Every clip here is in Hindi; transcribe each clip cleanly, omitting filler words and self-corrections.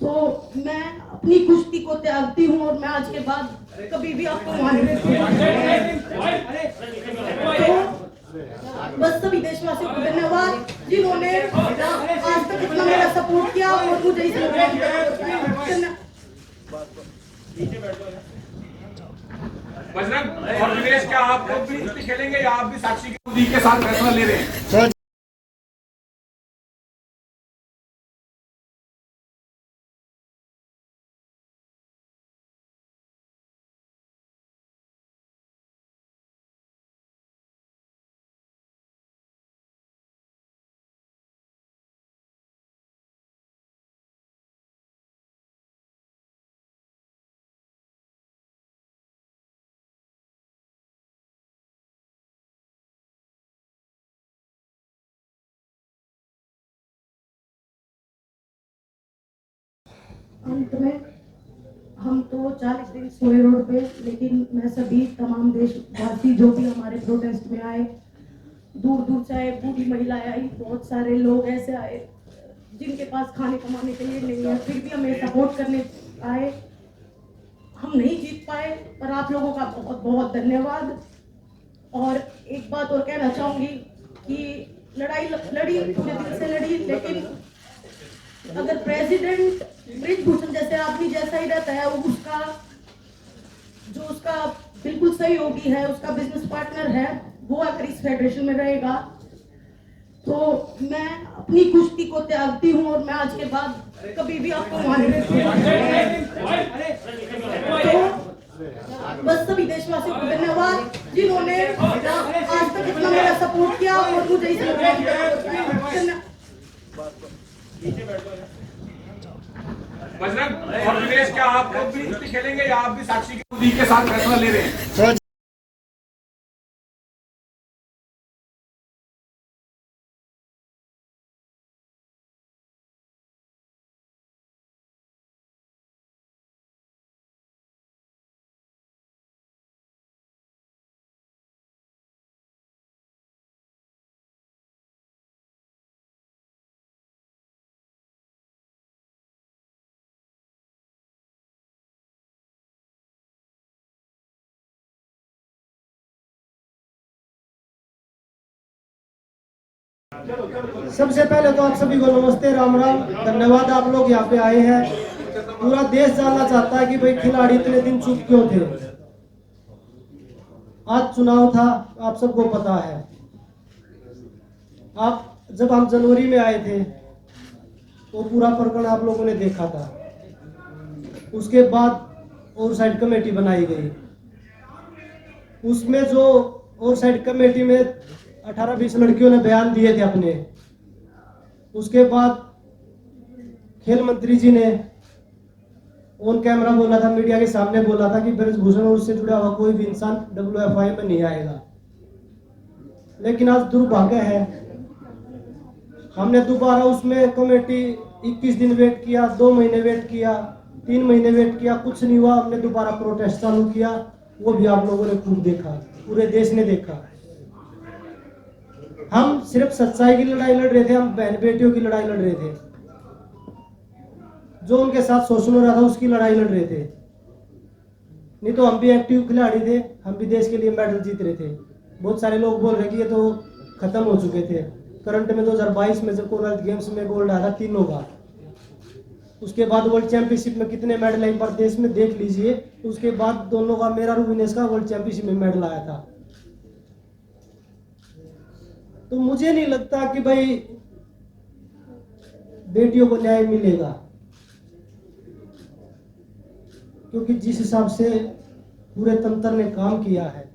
तो मैं अपनी कुश्ती को त्यागती हूँ और मैं आज के बाद कभी भी आपको मानने तो बस सभी देशवासियों को धन्यवाद जिन्होंने आज तक इतना मेरा सपोर्ट किया और मुझे इस बजरंग और विनेश, क्या आप लोग भी कुश्ती खेलेंगे या आप भी साक्षी की के साथ फैसला ले रहे हैं? अंत में हम तो 40 दिन सोए रोड पे, लेकिन मैं सभी तमाम देशवासी जो भी हमारे प्रोटेस्ट में आए, दूर दूर से आए, बूढ़ी महिलाएं आई, बहुत सारे लोग ऐसे आए जिनके पास खाने कमाने के लिए नहीं है, फिर भी हमें सपोर्ट करने आए। हम नहीं जीत पाए पर आप लोगों का बहुत बहुत धन्यवाद। और एक बात और कहना चाहूंगी कि लड़ाई लड़ी, पूरे दिल से लड़ी, लेकिन अगर प्रेसिडेंट ब्रिजभूषण जैसे आदमी जैसा ही रहता है, वो उसका बिल्कुल सहयोगी है, उसका बिजनेस पार्टनर है, वो अगर इस फेडरेशन में रहेगा तो मैं अपनी कुश्ती को त्यागती हूँ और मैं आज के बाद कभी भी आपको मानने तो बस सभी देशवासियों को धन्यवाद जिन्होंने आज तक इतना मेरा सपोर्ट किया और मुझे इस बजरंग और विनेश, क्या आप लोग भी कुश्ती खेलेंगे या आप भी साक्षी की के साथ फैसला ले रहे हैं? सबसे पहले तो आप सभी को नमस्ते, राम राम, धन्यवाद आप लोग यहाँ पे आए हैं। पूरा देश जानना चाहता है कि भाई खिलाड़ी इतने दिन चुप क्यों थे। आज चुनाव था, आप सबको पता है। आप जब हम जनवरी में आए थे तो पूरा प्रकरण आप लोगों ने देखा था। उसके बाद ओवरसाइट कमेटी बनाई गई, उसमें जो ओवरसाइट कमेटी में 18-20 लड़कियों ने बयान दिए थे अपने। उसके बाद खेल मंत्री जी ने ऑन कैमरा बोला था, मीडिया के सामने बोला था कि ब्रिजभूषण और उससे जुड़ा हुआ कोई भी इंसान WFI में नहीं आएगा। लेकिन आज दुर्भाग्य है, हमने दोबारा उसमें कमेटी 21 दिन वेट किया, 2 महीने वेट किया, 3 महीने वेट किया, कुछ नहीं हुआ। हमने दोबारा प्रोटेस्ट चालू किया, वो भी आप लोगों ने खूब देखा, पूरे देश ने देखा। हम सिर्फ सच्चाई की लड़ाई लड़ रहे थे, हम बहन बेटियों की लड़ाई लड़ रहे थे। जो उनके साथ शोषण हो रहा था उसकी लड़ाई लड़ रहे थे। नहीं तो हम भी एक्टिव खिलाड़ी थे, हम भी देश के लिए मेडल जीत रहे थे। बहुत सारे लोग बोल रहे कि ये तो खत्म हो चुके थे। करंट में 2022 में जब कॉमनवेल्थ गेम्स में गोल्ड आया था 3 का, उसके बाद वर्ल्ड चैंपियनशिप में कितने मेडल आए पर देश में देख लीजिए। उसके बाद दोनों का, मेरा और विनेश का वर्ल्ड चैंपियनशिप में मेडल आया था। तो मुझे नहीं लगता कि भाई बेटियों को न्याय मिलेगा, क्योंकि जिस हिसाब से पूरे तंत्र ने काम किया है,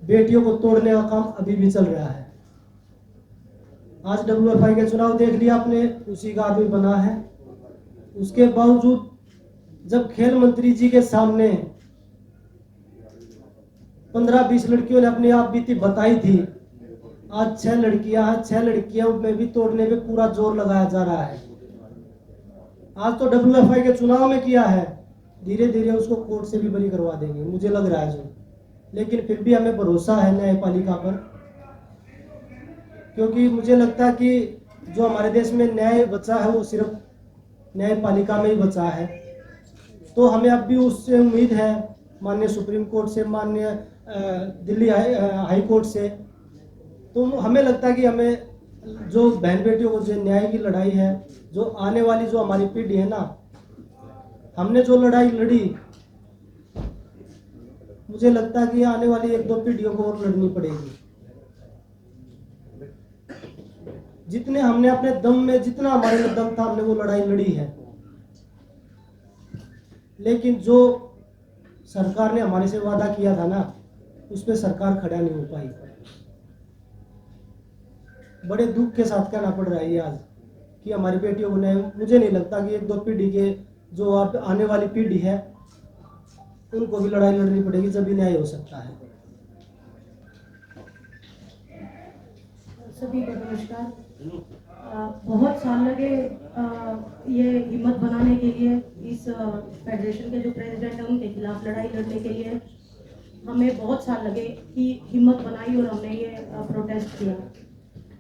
बेटियों को तोड़ने का काम अभी भी चल रहा है। आज WFI के चुनाव देख लिया आपने, उसी का आदमी बना है। उसके बावजूद जब खेल मंत्री जी के सामने 15-20 लड़कियों ने अपनी आप बीती बताई थी, आज 6 लड़कियां में भी तोड़ने पे पूरा जोर लगाया जा रहा है। आज तो WFI के चुनाव में किया है, धीरे धीरे उसको कोर्ट से भी बरी करवा देंगे, मुझे लग रहा है जो। लेकिन फिर भी हमें भरोसा है न्यायपालिका पर, क्योंकि मुझे लगता है कि जो हमारे देश में न्याय बचा है वो सिर्फ न्यायपालिका में ही बचा है। तो हमें अब भी उससे उम्मीद है, माननीय सुप्रीम कोर्ट से, माननीय दिल्ली हाई कोर्ट से। तो हमें लगता है कि हमें जो बहन बेटियों को जो न्याय की लड़ाई है, जो आने वाली जो हमारी पीढ़ी है ना, हमने जो लड़ाई लड़ी, मुझे लगता है कि आने वाली 1-2 पीढ़ियों को और लड़नी पड़ेगी। जितने हमने अपने दम में, जितना हमारे में दम था, हमने वो लड़ाई लड़ी है। लेकिन जो सरकार ने हमारे से वादा किया था ना, उस पर सरकार खड़ा नहीं हो पाई। बड़े दुख के साथ कहना पड़ रहा है ये आज कि हमारी बेटियों को न्याय, मुझे नहीं लगता कि 1-2 पीढ़ी के जो आप आने वाली पीढ़ी है, उनको भी लड़ाई लड़नी पड़ेगी, जब भी न्याय हो सकता है। सभी को नमस्कार। बहुत साल लगे ये हिम्मत बनाने के लिए, इस फेडरेशन के जो प्रेसिडेंट हैं उनके खिलाफ लड़ाई लड़ने के लिए हमें बहुत साल लगे कि हिम्मत बनाई और हमने ये प्रोटेस्ट किया।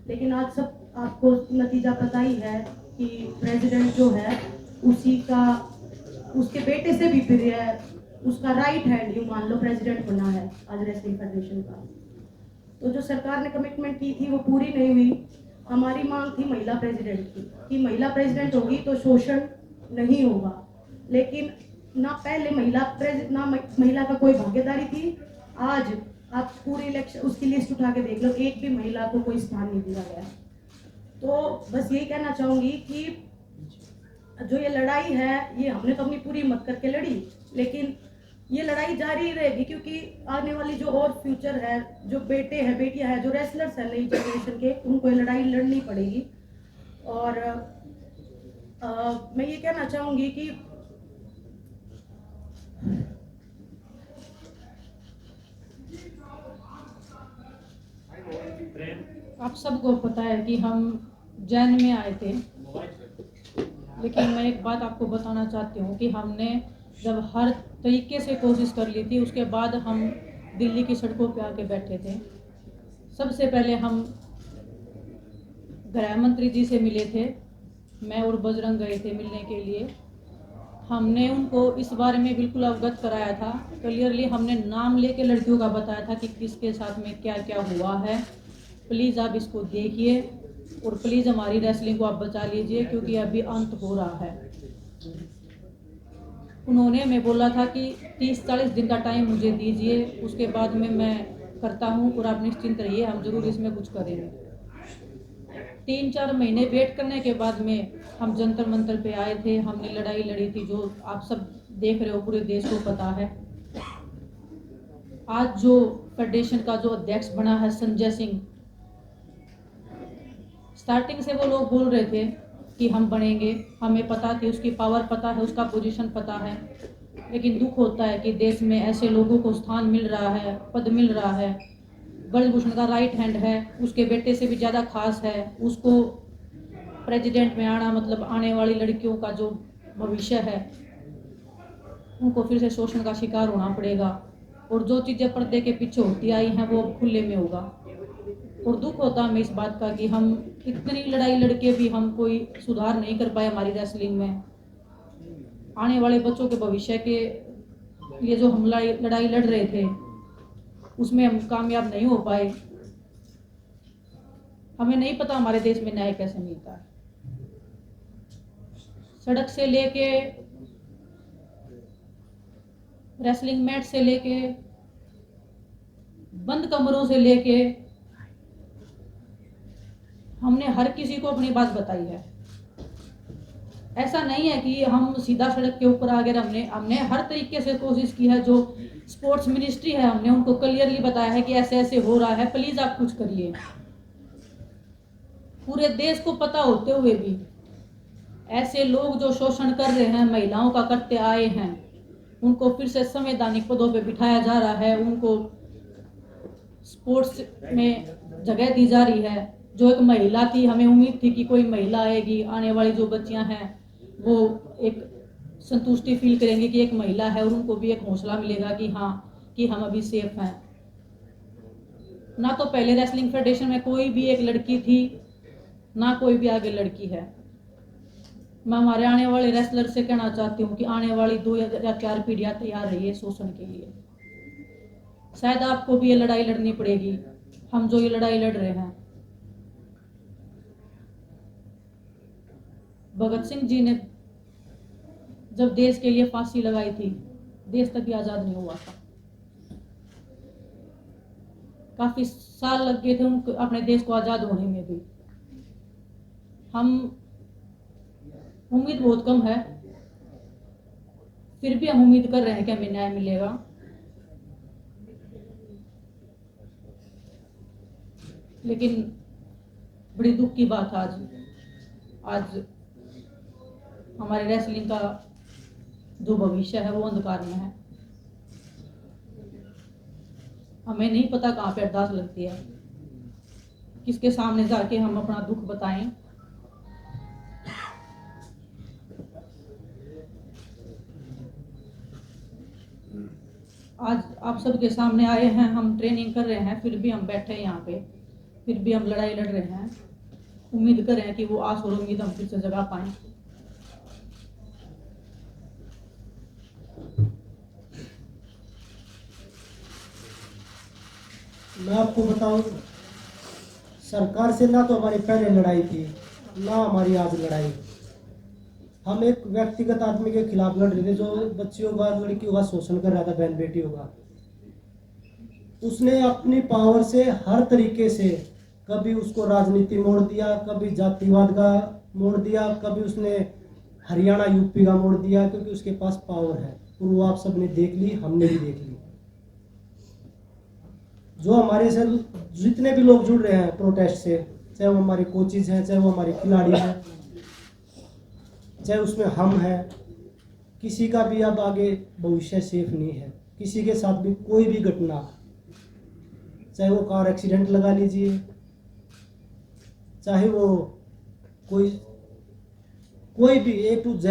लेकिन आज सब आपको नतीजा पता ही है कि प्रेसिडेंट जो है उसके बेटे से भी प्रिय है, उसका राइट हैंड यूँ मान लो प्रेसिडेंट बना है आज रेसलिंग फेडरेशन का। तो जो सरकार ने कमिटमेंट की थी वो पूरी नहीं हुई। हमारी मांग थी महिला प्रेसिडेंट की, कि महिला प्रेसिडेंट होगी तो शोषण नहीं होगा। लेकिन ना पहले महिला का कोई भागीदारी थी। आज आप पूरी इलेक्शन उसकी लिस्ट उठा के देख लो, एक भी महिला को कोई स्थान नहीं दिया गया। तो बस यही कहना चाहूंगी कि जो ये लड़ाई है, ये हमने तो अपनी पूरी हिम्मत करके लड़ी, लेकिन ये लड़ाई जारी रहेगी, क्योंकि आने वाली जो और फ्यूचर है, जो बेटे हैं, बेटियां हैं, जो रेसलर्स हैं नई जनरेशन के, उनको ये लड़ाई लड़नी पड़ेगी। और मैं ये कहना चाहूंगी कि आप सबको पता है कि हम जैन में आए थे, लेकिन मैं एक बात आपको बताना चाहती हूँ कि हमने जब हर तरीके से कोशिश कर ली थी, उसके बाद हम दिल्ली की सड़कों पे आके बैठे थे। सबसे पहले हम गृह मंत्री जी से मिले थे, मैं और बजरंग गए थे मिलने के लिए। हमने उनको इस बारे में बिल्कुल अवगत कराया था, क्लियरली हमने नाम लेके लड़कियों का बताया था कि किसके साथ में क्या क्या हुआ है। प्लीज़ आप इसको देखिए और प्लीज़ हमारी रेसलिंग को आप बचा लीजिए, क्योंकि अभी अंत हो रहा है। उन्होंने हमें बोला था कि 30-40 दिन का टाइम मुझे दीजिए, उसके बाद में मैं करता हूँ और आप निश्चिंत रहिए, हम जरूर इसमें कुछ करेंगे। 3-4 महीने वेट करने के बाद में हम जंतर मंतर पे आए थे, हमने लड़ाई लड़ी थी, जो आप सब देख रहे हो, पूरे देश को पता है। आज जो फेडरेशन का जो अध्यक्ष बना है संजय सिंह, स्टार्टिंग से वो लोग बोल रहे थे कि हम बनेंगे, हमें पता थी, उसकी पावर पता है, उसका पोजीशन पता है। लेकिन दुख होता है कि देश में ऐसे लोगों को स्थान मिल रहा है, पद मिल रहा है। ब्रजभूषण का राइट हैंड है, उसके बेटे से भी ज़्यादा खास है, उसको प्रेसिडेंट में आना मतलब आने वाली लड़कियों का जो भविष्य है, उनको फिर से शोषण का शिकार होना पड़ेगा। और जो चीज़ें पर्दे के पीछे होती आई हैं वो अब खुले में होगा। और दुख होता है हमें इस बात का कि हम इतनी लड़ाई लड़के भी हम कोई सुधार नहीं कर पाए हमारी रेसलिंग में। आने वाले बच्चों के भविष्य के लिए जो हम लड़ाई लड़ रहे थे, उसमें हम कामयाब नहीं हो पाए। हमें नहीं पता हमारे देश में न्याय कैसे मिलता है। सड़क से लेके रेसलिंग मैट से लेके बंद कमरों से लेके हमने हर किसी को अपनी बात बताई है। ऐसा नहीं है कि हम सीधा सड़क के ऊपर आ गए, हमने हर तरीके से कोशिश की है। जो स्पोर्ट्स मिनिस्ट्री है, हमने उनको क्लियरली बताया है कि ऐसे ऐसे हो रहा है, प्लीज आप कुछ करिए। पूरे देश को पता होते हुए भी ऐसे लोग जो शोषण कर रहे हैं, महिलाओं का करते आए हैं, उनको फिर से संवैधानिक पदों पे बिठाया जा रहा है, उनको स्पोर्ट्स में जगह दी जा रही है। जो एक महिला थी, हमें उम्मीद थी कि कोई महिला आएगी, आने वाली जो बच्चियां हैं वो एक संतुष्टि फील करेंगी कि एक महिला है, और उनको भी एक हौसला मिलेगा कि हाँ कि हम अभी सेफ हैं। ना तो पहले रेसलिंग फेडरेशन में कोई भी एक लड़की थी, ना कोई भी आगे लड़की है। मैं हमारे आने वाले रेसलर से कहना चाहती हूँ कि आने वाली 2 या 4 पीढ़ियाँ तैयार रहिए शोषण के लिए। शायद आपको भी ये लड़ाई लड़नी पड़ेगी, हम जो ये लड़ाई लड़ रहे हैं। भगत सिंह जी ने जब देश के लिए फांसी लगाई थी, देश तभी आजाद नहीं हुआ था। काफी साल लग गए थे उनको अपने देश को आजाद होने में भी। हम उम्मीद बहुत कम है, फिर भी हम उम्मीद कर रहे हैं कि हमें न्याय मिलेगा। लेकिन बड़ी दुख की बात आज हमारे रेसलिंग का जो भविष्य है वो अंधकार में है। हमें नहीं पता कहाँ पे अरदास लगती है, किसके सामने जाके हम अपना दुख बताएं। आज आप सबके सामने आए हैं, हम ट्रेनिंग कर रहे हैं, फिर भी हम बैठे हैं यहाँ पे, फिर भी हम लड़ाई लड़ रहे हैं। उम्मीद कर रहे हैं कि वो आस और उम्मीद हम फिर से जगा पाएं। मैं आपको बताऊं, सरकार से ना तो हमारी पहले लड़ाई थी, ना हमारी आज लड़ाई। हम एक व्यक्तिगत आदमी के खिलाफ लड़ रहे थे जो बच्चियों का, लड़कियों का शोषण कर रहा था, बहन बेटियों का। उसने अपनी पावर से हर तरीके से, कभी उसको राजनीति मोड़ दिया, कभी जातिवाद का मोड़ दिया, कभी उसने हरियाणा यूपी का मोड़ दिया, क्योंकि उसके पास पावर है। और वो आप सबने देख ली, हमने भी देख ली। जो हमारे से जितने भी लोग जुड़ रहे हैं प्रोटेस्ट से, चाहे वो हमारे कोचिज हैं, चाहे वो हमारे खिलाड़ी हैं, चाहे उसमें हम हैं, किसी का भी अब आगे भविष्य सेफ नहीं है। किसी के साथ भी कोई भी घटना, चाहे वो कार एक्सीडेंट लगा लीजिए, चाहे वो कोई भी A to Z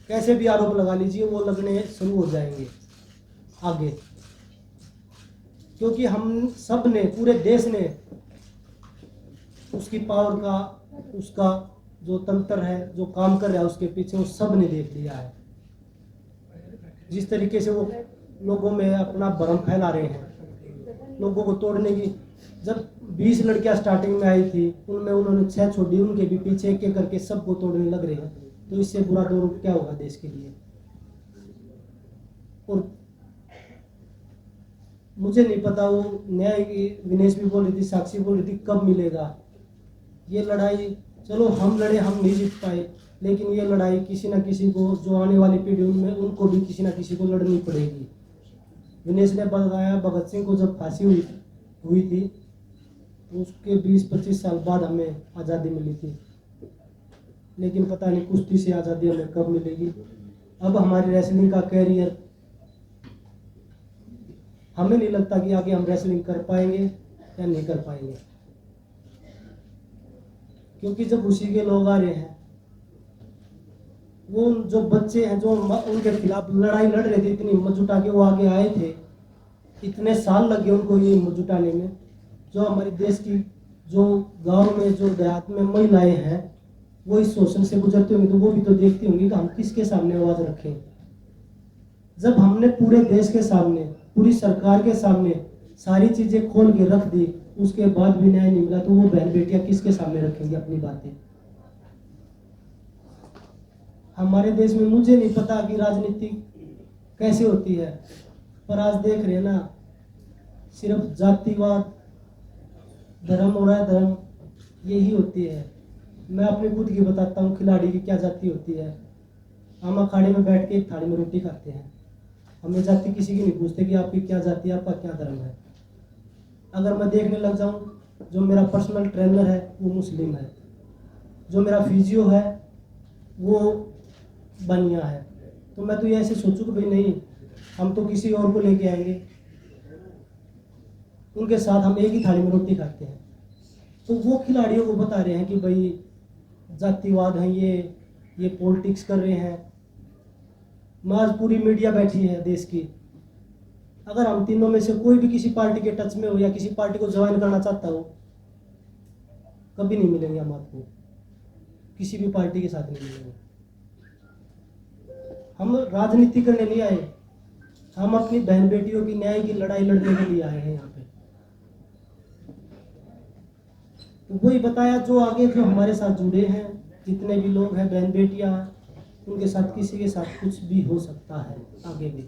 कैसे भी आरोप लगा लीजिए, वो लगने शुरू हो जाएंगे आगे। क्योंकि हम सब ने, पूरे देश ने उसकी पावर का, उसका जो तंत्र है, जो काम कर रहा है उसके पीछे, वो सब ने देख लिया है। जिस तरीके से वो लोगों में अपना भ्रम फैला रहे हैं, लोगों को तोड़ने की। जब 20 लड़कियां स्टार्टिंग में आई थी, उनमें उन्होंने 6 छोड़ी, उनके भी पीछे एक एक करके सबको तोड़ने लग रहे हैं। तो इससे बुरा दौर क्या होगा देश के लिए। और मुझे नहीं पता, वो न्याय की विनेश भी बोल रही थी, साक्षी बोल रही थी, कब मिलेगा ये लड़ाई। चलो हम लड़े, हम नहीं जीत पाए, लेकिन ये लड़ाई किसी न किसी को, जो आने वाली पीढ़ी में, उनको भी किसी न किसी को लड़नी पड़ेगी। विनेश ने बताया, भगत सिंह को जब फांसी हुई थी तो उसके 20-25 साल बाद हमें आज़ादी मिली थी। लेकिन पता नहीं कुश्ती से आज़ादी हमें कब मिलेगी। अब हमारी रेसलिंग का कैरियर, हमें नहीं लगता कि आगे हम रेसलिंग कर पाएंगे या नहीं कर पाएंगे। क्योंकि जब उसी के लोग आ रहे हैं, वो जो बच्चे हैं जो उनके खिलाफ लड़ाई लड़ रहे थे, इतनी हिम्मत जुटा के वो आगे आए थे, इतने साल लगे उनको ये हिम्मत जुटाने में। जो हमारे देश की, जो गांव में, जो देहात में महिलाएं हैं, वो इस शोषण से गुजरते होंगे, तो वो भी तो देखती होंगी कि हम किसके सामने आवाज रखें। जब हमने पूरे देश के सामने, पूरी सरकार के सामने सारी चीजें खोल के रख दी, उसके बाद भी न्याय नहीं मिला, तो वो बहन बेटियां किसके सामने रखेंगी अपनी बातें। हमारे देश में मुझे नहीं पता कि राजनीति कैसे होती है, पर आज देख रहे हैं ना, सिर्फ जातिवाद, धर्म हो रहा है, धर्म यही होती है। मैं अपनी खुद की बताता हूँ, खिलाड़ी की क्या जाति होती है। हम अखाड़े में बैठ के एक थाली में रोटी खाते हैं, हमें जाति किसी की नहीं पूछते कि आपकी क्या जाति है, आपका क्या धर्म है। अगर मैं देखने लग जाऊं, जो मेरा पर्सनल ट्रेनर है वो मुस्लिम है, जो मेरा फिजियो है वो बनिया है, तो मैं तो ये ऐसे सोचूं कि भाई नहीं, हम तो किसी और को लेके आएंगे, उनके साथ हम एक ही थाली में रोटी खाते हैं। तो वो खिलाड़ियों को बता रहे हैं कि भाई जातिवाद है, ये पॉलिटिक्स कर रहे हैं। आज पूरी मीडिया बैठी है देश की, अगर हम तीनों में से कोई भी किसी पार्टी के टच में हो या किसी पार्टी को ज्वाइन करना चाहता हो, कभी नहीं मिलेंगे हम आपको, किसी भी पार्टी के साथ नहीं मिलेंगे। हम राजनीति करने नहीं आए, हम अपनी बहन बेटियों की न्याय की लड़ाई लड़ने के लिए आए हैं यहाँ पे। तो वही बताया जो आगे जो हमारे साथ जुड़े हैं, जितने भी लोग हैं बहन बेटियां, उनके साथ किसी के साथ कुछ भी हो सकता है आगे भी।